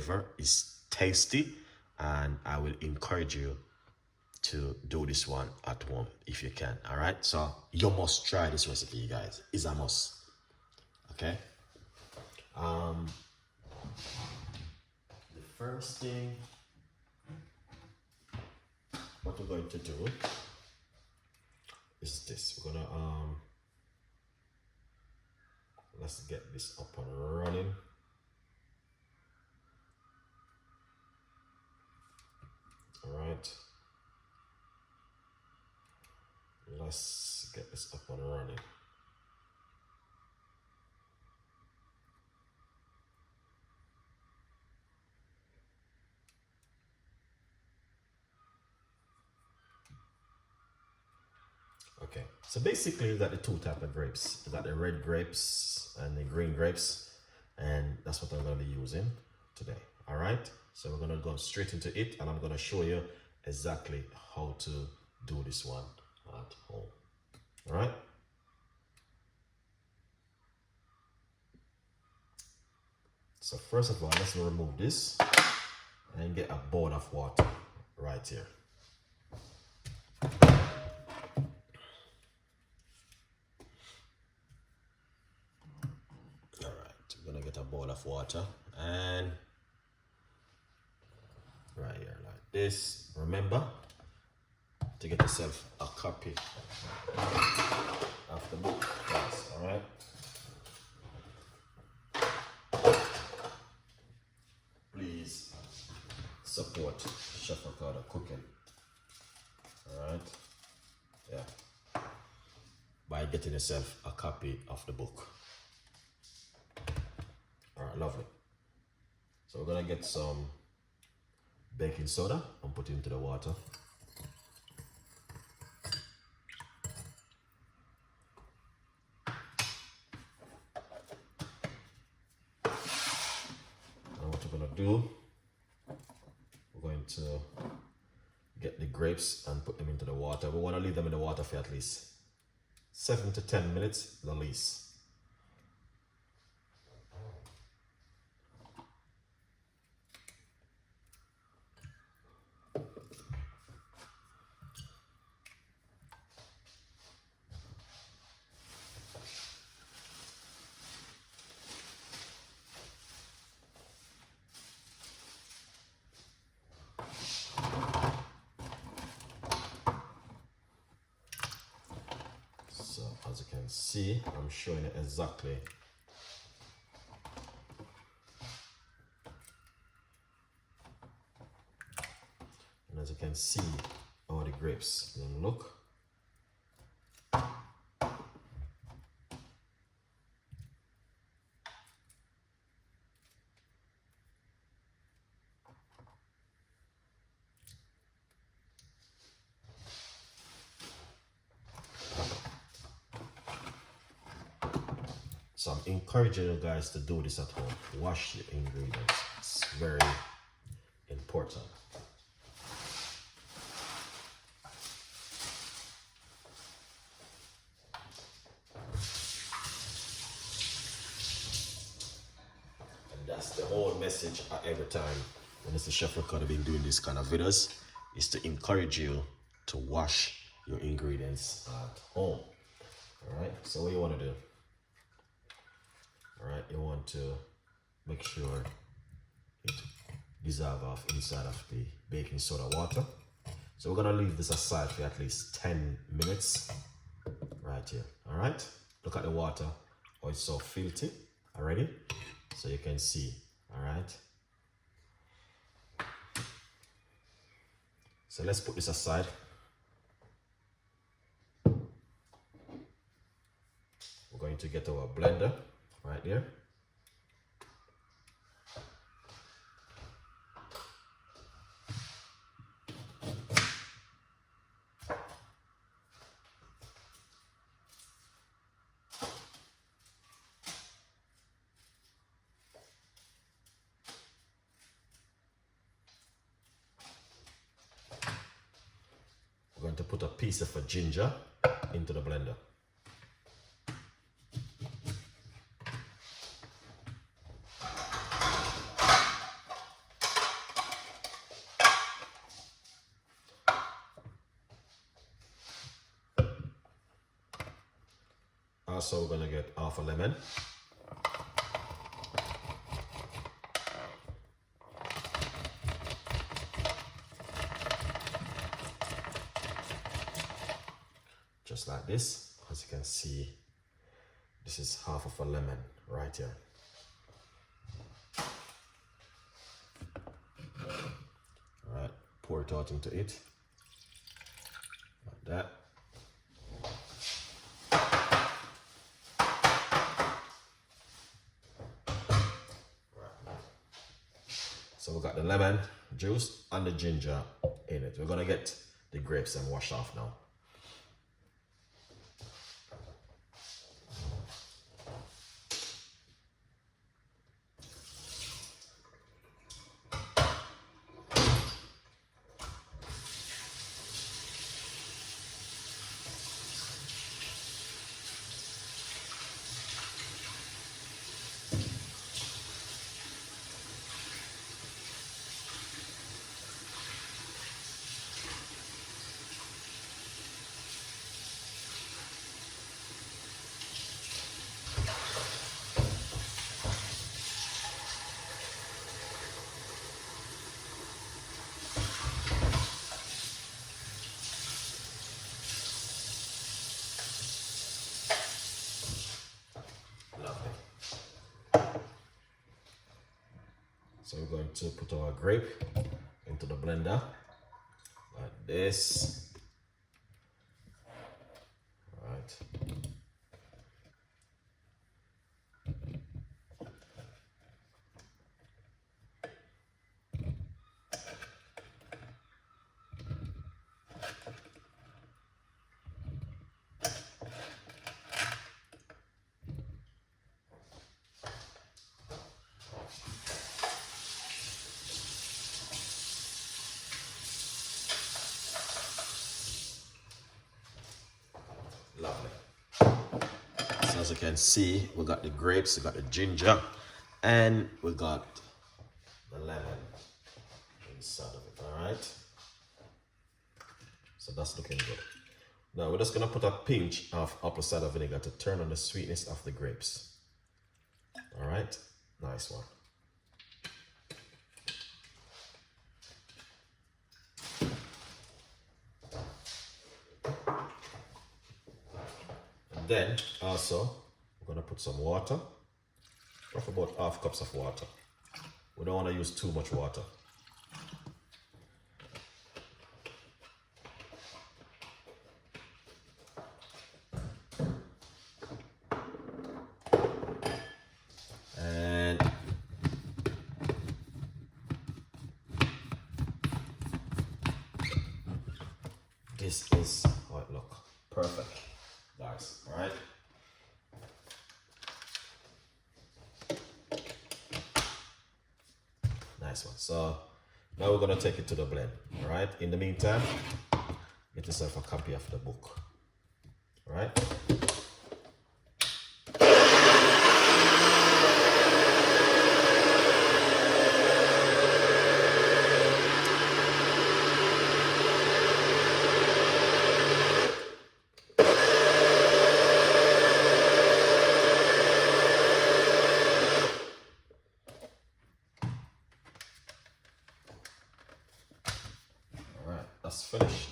flavor, is tasty, and I will encourage you to do this one at home if you can. All right, so you must try this recipe, you guys. It's a must. Okay. The first thing what we're going to do is this. We're gonna let's get this up and running. All right, let's get this up and running. Okay, so basically you got the two type of grapes. You got the red grapes and the green grapes, and that's what I'm going to be using today. All right, so we're going to go straight into it, and I'm going to show you exactly how to do this one at home. All right. So first of all, let's remove this and get a bowl of water right here. Get a bowl of water and right here like this. Remember to get yourself a copy of the book, guys. All right, please support Chef Ricardo cooking. All right, yeah, by getting yourself a copy of the book. All right, lovely. So we're gonna get some baking soda and put it into the water. And what we're gonna do, we're going to get the grapes and put them into the water. We wanna leave them in the water for at least 7 to 10 minutes, the least. As you can see, I'm showing it exactly and as you can see how the grapes then look. So I'm encouraging you guys to do this at home. Wash your ingredients. It's very important. And that's the whole message at every time when it's the Chef Ricardo been doing this kind of videos, is to encourage you to wash your ingredients at home. All right, so what you want to do? All right, you want to make sure it dissolves off inside of the baking soda water. So we're gonna leave this aside for at least 10 minutes right here. All right, look at the water, oh, it's so filthy already, so you can see. All right, so let's put this aside. We're going to get our blender right there. We're going to put a piece of a ginger into the blender. Also, we're gonna get half a lemon. Just like this. As you can see, this is half of a lemon right here. All right, pour it out into it like that. So we got the lemon juice and the ginger in it. We're gonna get the grapes and wash off now. So we're going to put our grape into the blender like this. All right. Lovely. So as you can see, we got the grapes, we got the ginger, and we got the lemon inside of it. All right. So that's looking good. Now we're just gonna put a pinch of apple cider vinegar to turn on the sweetness of the grapes. All right. Nice one. Then also we're gonna put some water, roughly about half cups of water. We don't want to use too much water. And this is how it looks. Perfect. Guys, all right. Nice one. So now we're gonna take it to the blend. All right. In the meantime, get yourself a copy of the book. All right. That's finished.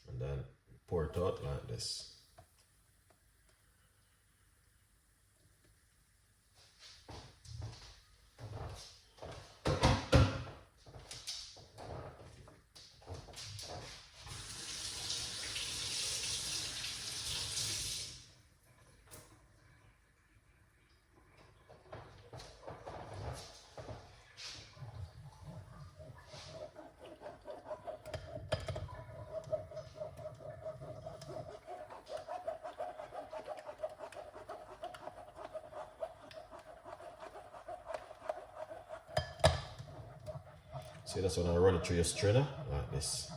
And then pour it out like this. See, that's when I run it through your strainer like this.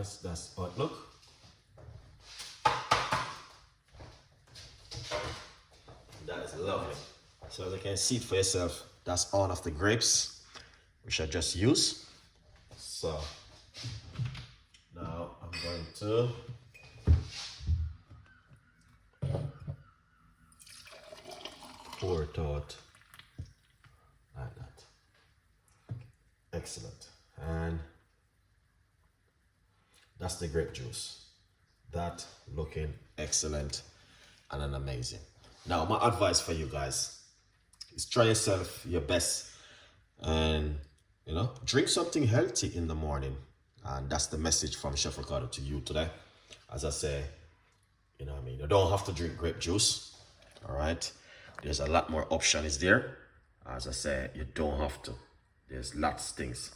guys, that's how it look. That is lovely. So as you can see it for yourself, that's all of the grapes which I just used. So now I'm going to pour it out like that. Excellent. And that's the grape juice. That looking excellent and amazing. Now my advice for you guys is try yourself your best and drink something healthy in the morning. And that's the message from Chef Ricardo to you today. As I say, you don't have to drink grape juice. All right, there's a lot more options there. As I say, you don't have to. There's lots of things